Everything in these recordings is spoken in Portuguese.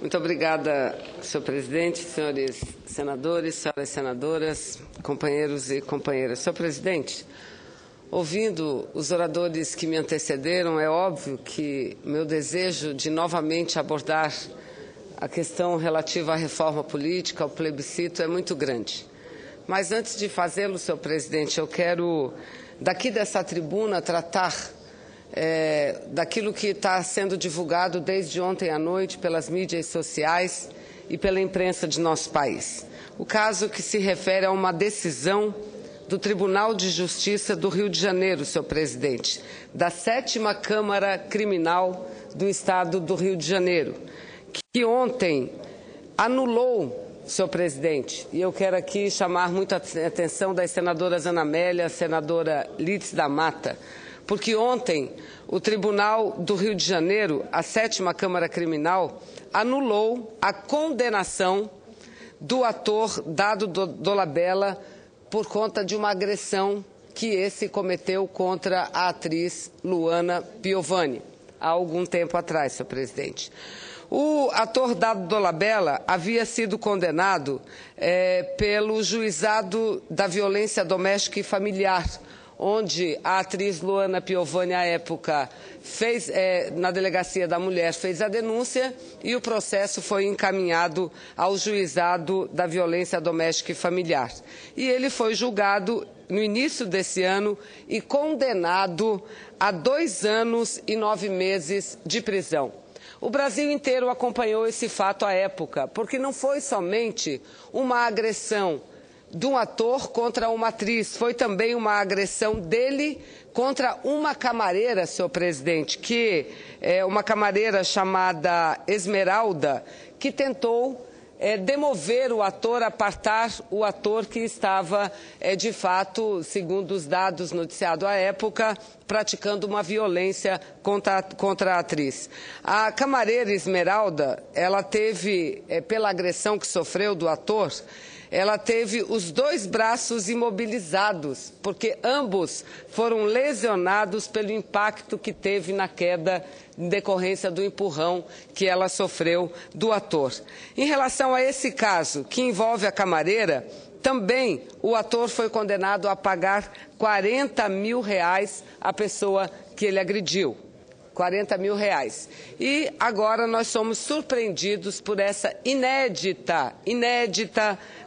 Muito obrigada, senhor presidente, senhores senadores, senhoras senadoras, companheiros e companheiras. Senhor presidente, ouvindo os oradores que me antecederam, é óbvio que meu desejo de novamente abordar a questão relativa à reforma política, ao plebiscito, é muito grande. Mas antes de fazê-lo, senhor presidente, eu quero, daqui dessa tribuna, tratar daquilo que está sendo divulgado desde ontem à noite pelas mídias sociais e pela imprensa de nosso país. O caso que se refere a uma decisão do Tribunal de Justiça do Rio de Janeiro, senhor presidente, da 7ª Câmara Criminal do Estado do Rio de Janeiro, que ontem anulou, senhor presidente, e eu quero aqui chamar muita atenção das senadoras Ana Amélia, senadora Lídice da Mata, porque ontem o Tribunal do Rio de Janeiro, a 7ª Câmara Criminal, anulou a condenação do ator Dado Dolabella por conta de uma agressão que esse cometeu contra a atriz Luana Piovani, há algum tempo atrás, senhor presidente. O ator Dado Dolabella havia sido condenado pelo Juizado da Violência Doméstica e Familiar, onde a atriz Luana Piovani, à época, na Delegacia da Mulher, fez a denúncia e o processo foi encaminhado ao Juizado da Violência Doméstica e Familiar. E ele foi julgado no início desse ano e condenado a 2 anos e 9 meses de prisão. O Brasil inteiro acompanhou esse fato à época, porque não foi somente uma agressão de um ator contra uma atriz, foi também uma agressão dele contra uma camareira, senhor presidente, que é uma camareira chamada Esmeralda, que tentou demover o ator, apartar o ator que estava, de fato, segundo os dados noticiados à época, praticando uma violência contra a atriz. A camareira Esmeralda, ela teve, pela agressão que sofreu do ator, ela teve os 2 braços imobilizados, porque ambos foram lesionados pelo impacto que teve na queda em decorrência do empurrão que ela sofreu do ator. Em relação a esse caso, que envolve a camareira, também o ator foi condenado a pagar R$40 mil à pessoa que ele agrediu. R$40 mil. E agora nós somos surpreendidos por essa inédita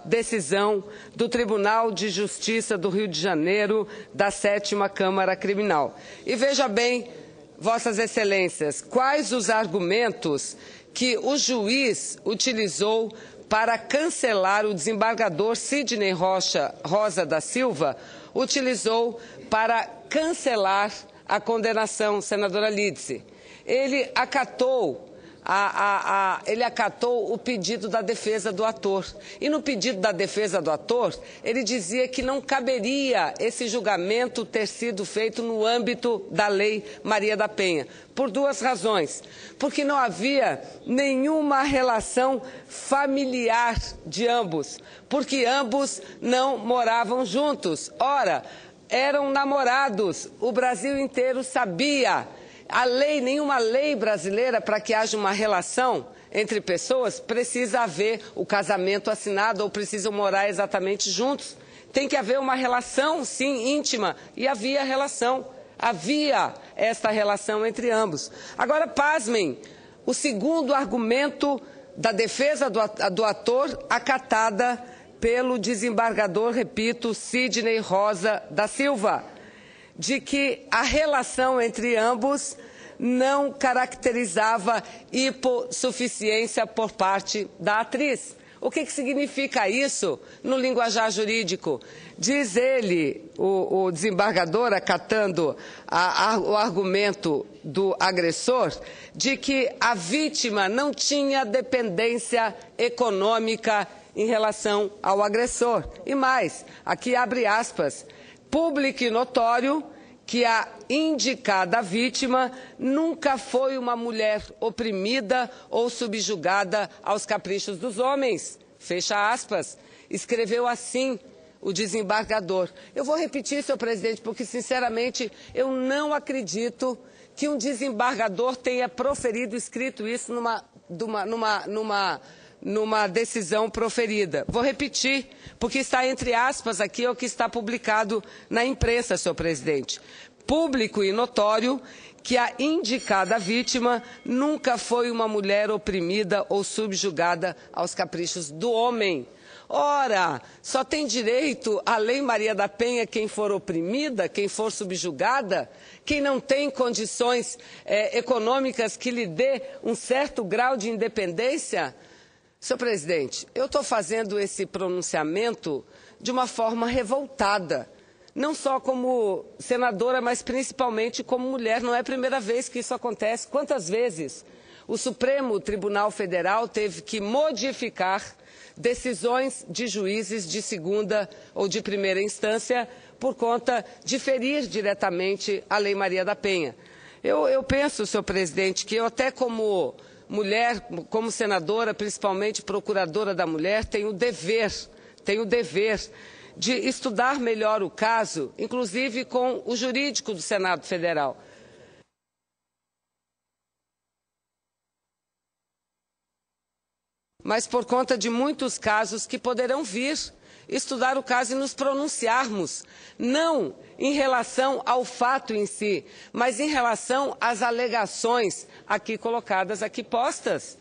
decisão do Tribunal de Justiça do Rio de Janeiro, da 7ª Câmara Criminal. E veja bem, Vossas Excelências, quais os argumentos que o juiz utilizou para cancelar, o desembargador Sidney Rosa da Silva utilizou para cancelar a condenação, senadora Lídice. Ele acatou o pedido da defesa do ator. E no pedido da defesa do ator, ele dizia que não caberia esse julgamento ter sido feito no âmbito da Lei Maria da Penha. Por 2 razões. Porque não havia nenhuma relação familiar de ambos. Porque ambos não moravam juntos. Ora, eram namorados, o Brasil inteiro sabia. Nenhuma lei brasileira, para que haja uma relação entre pessoas, precisa haver o casamento assinado ou precisam morar exatamente juntos. Tem que haver uma relação, sim, íntima, e havia esta relação entre ambos. Agora, pasmem, o segundo argumento da defesa do ator, acatada pelo desembargador, repito, Sidney Rosa da Silva, de que a relação entre ambos não caracterizava hipossuficiência por parte da atriz. O que significa isso no linguajar jurídico? Diz ele, o desembargador, acatando o argumento do agressor, de que a vítima não tinha dependência econômica em relação ao agressor. E mais, aqui abre aspas, público e notório que a indicada vítima nunca foi uma mulher oprimida ou subjugada aos caprichos dos homens. Fecha aspas. Escreveu assim o desembargador. Eu vou repetir, senhor presidente, porque, sinceramente, eu não acredito que um desembargador tenha proferido, escrito isso numa decisão proferida. Vou repetir, porque está entre aspas aqui o que está publicado na imprensa, senhor presidente. Público e notório que a indicada vítima nunca foi uma mulher oprimida ou subjugada aos caprichos do homem. Ora, só tem direito à Lei Maria da Penha quem for oprimida, quem for subjugada, quem não tem condições econômicas que lhe dê um certo grau de independência? Senhor presidente, eu estou fazendo esse pronunciamento de uma forma revoltada. Não só como senadora, mas principalmente como mulher. Não é a primeira vez que isso acontece. Quantas vezes o Supremo Tribunal Federal teve que modificar decisões de juízes de segunda ou de primeira instância por conta de ferir diretamente a Lei Maria da Penha? Eu penso, senhor presidente, que eu até como mulher, como senadora, principalmente procuradora da mulher, tenho o dever de estudar melhor o caso, inclusive com o jurídico do Senado Federal. Mas por conta de muitos casos que poderão vir, estudar o caso e nos pronunciarmos, não em relação ao fato em si, mas em relação às alegações aqui colocadas, aqui postas.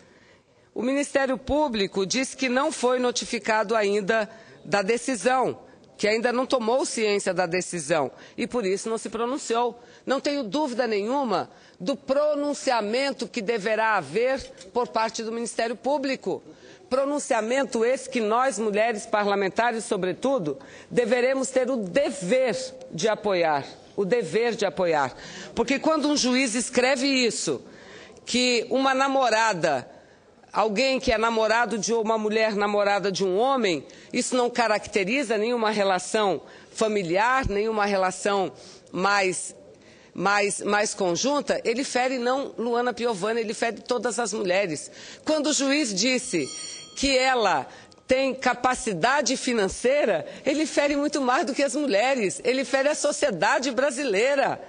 O Ministério Público diz que não foi notificado ainda da decisão, que ainda não tomou ciência da decisão e por isso não se pronunciou. Não tenho dúvida nenhuma do pronunciamento que deverá haver por parte do Ministério Público. Pronunciamento esse que nós, mulheres parlamentares, sobretudo, deveremos ter o dever de apoiar. O dever de apoiar. Porque quando um juiz escreve isso, que uma namorada, alguém que é namorado de uma mulher namorada de um homem, isso não caracteriza nenhuma relação familiar, nenhuma relação mais conjunta, ele fere não Luana Piovani, ele fere todas as mulheres. Quando o juiz disse que ela tem capacidade financeira, ele fere muito mais do que as mulheres, ele fere a sociedade brasileira,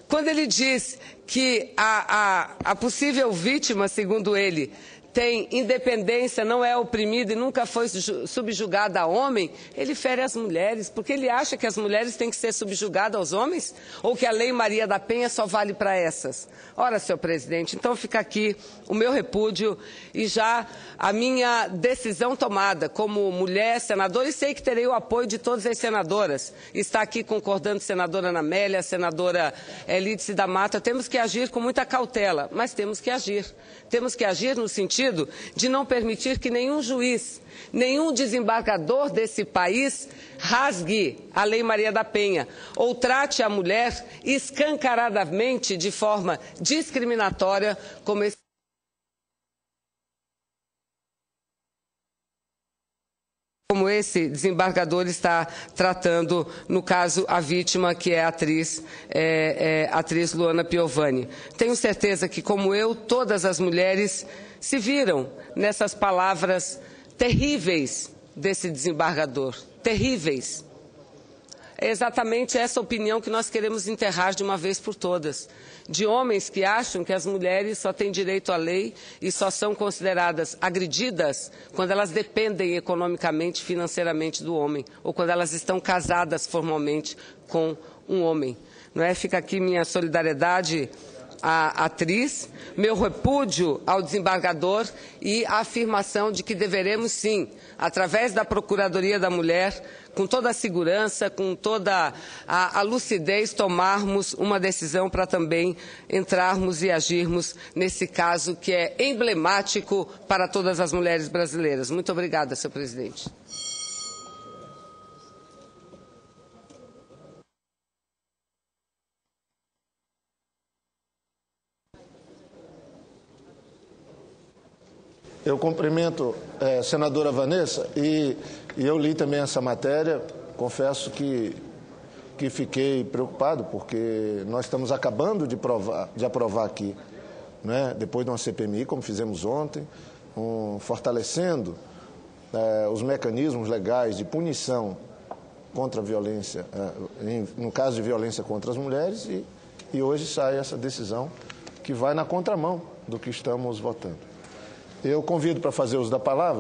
Quando ele diz que a possível vítima, segundo ele, tem independência, não é oprimida e nunca foi subjugada a homem, ele fere as mulheres, porque ele acha que as mulheres têm que ser subjugadas aos homens? Ou que a Lei Maria da Penha só vale para essas? Ora, senhor presidente, então fica aqui o meu repúdio e já a minha decisão tomada como mulher senadora, e sei que terei o apoio de todas as senadoras. Está aqui concordando senadora Ana Amélia, senadora Lídice da Mata, temos que agir com muita cautela, mas temos que agir. Temos que agir no sentido de não permitir que nenhum juiz, nenhum desembargador desse país rasgue a Lei Maria da Penha ou trate a mulher escancaradamente de forma discriminatória como esse desembargador está tratando, no caso, a vítima, que é a atriz Luana Piovani. Tenho certeza que, como eu, todas as mulheres se viram nessas palavras terríveis desse desembargador. Terríveis. É exatamente essa opinião que nós queremos enterrar de uma vez por todas. De homens que acham que as mulheres só têm direito à lei e só são consideradas agredidas quando elas dependem economicamente, financeiramente do homem, ou quando elas estão casadas formalmente com um homem. Não é? Fica aqui minha solidariedade à atriz, meu repúdio ao desembargador e a afirmação de que deveremos sim, através da Procuradoria da Mulher, com toda a segurança, com toda a lucidez, tomarmos uma decisão para também entrarmos e agirmos nesse caso que é emblemático para todas as mulheres brasileiras. Muito obrigada, senhor presidente. Eu cumprimento a senadora Vanessa e eu li também essa matéria. Confesso que fiquei preocupado, porque nós estamos acabando de aprovar aqui, né, depois de uma CPMI, como fizemos ontem, fortalecendo os mecanismos legais de punição contra a violência, no caso de violência contra as mulheres, e e hoje sai essa decisão que vai na contramão do que estamos votando. Eu convido para fazer uso da palavra